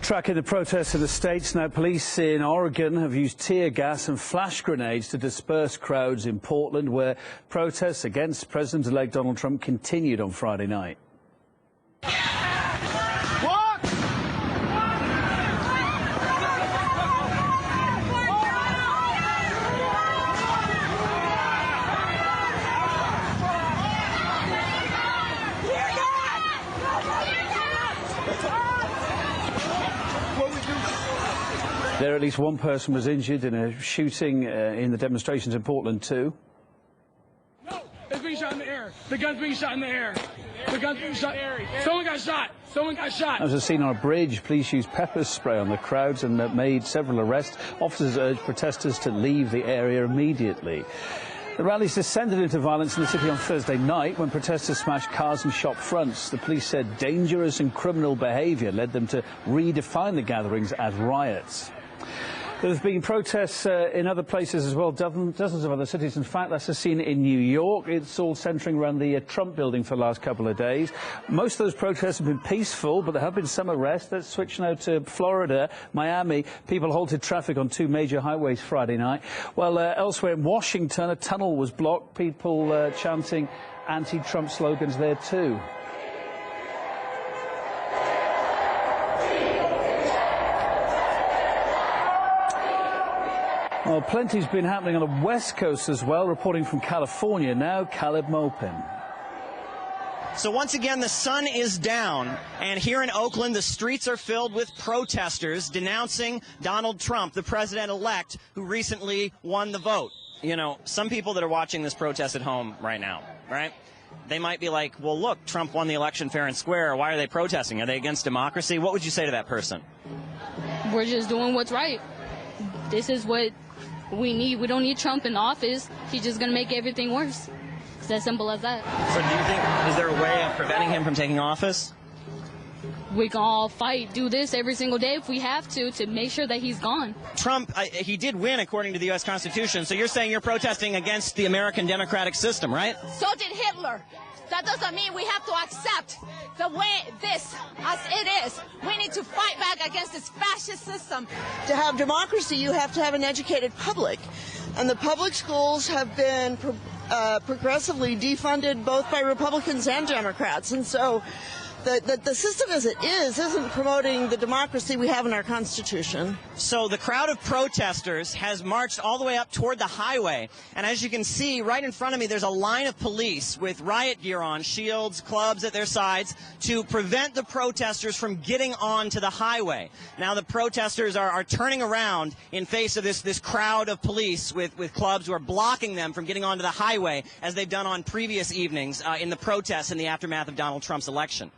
Tracking the protests in the States now, police in Oregon have used tear gas and flash grenades to disperse crowds in Portland, where protests against President-elect Donald Trump continued on Friday night. There, at least one person was injured in a shooting in the demonstrations in Portland too. No, it's being shot in the air. The gun's being shot in the air. The gun's being shot in the air. Someone got shot. Someone got shot. As was seen on a bridge, police used pepper spray on the crowds and made several arrests. Officers urged protesters to leave the area immediately. The rallies descended into violence in the city on Thursday night when protesters smashed cars and shop fronts. The police said dangerous and criminal behaviour led them to redefine the gatherings as riots. There's been protests in other places as well, dozens of other cities. In fact, that's a scene in New York. It's all centering around the Trump building for the last couple of days. Most of those protests have been peaceful, but there have been some arrests. Let's switch now to Florida, Miami. People halted traffic on two major highways Friday night. Well, elsewhere in Washington, a tunnel was blocked. People chanting anti-Trump slogans there too. Well, plenty's been happening on the West Coast as well. Reporting from California now, Caleb Mopin. So once again, the sun is down, and here in Oakland, the streets are filled with protesters denouncing Donald Trump, the president-elect, who recently won the vote. You know, some people that are watching this protest at home right now, right? They might be like, well, look, Trump won the election fair and square. Why are they protesting? Are they against democracy? What would you say to that person? We're just doing what's right. This is what we need. We don't need Trump in office. He's just going to make everything worse. It's as simple as that. So do you think, is there a way of preventing him from taking office? We can all fight, do this every single day if we have to make sure that he's gone. Trump, he did win according to the U.S. Constitution, so you're saying you're protesting against the American democratic system, right? So did Hitler. That doesn't mean we have to accept the way this as it is. We need to fight back against this fascist system. To have democracy, you have to have an educated public. And the public schools have been progressively defunded both by Republicans and Democrats. And so the system as it is isn't promoting the democracy we have in our Constitution. So the crowd of protesters has marched all the way up toward the highway. And as you can see, right in front of me, there's a line of police with riot gear on, shields, clubs at their sides, to prevent the protesters from getting onto the highway. Now the protesters are turning around in face of this crowd of police with clubs who are blocking them from getting onto the highway, as they've done on previous evenings in the protests in the aftermath of Donald Trump's election.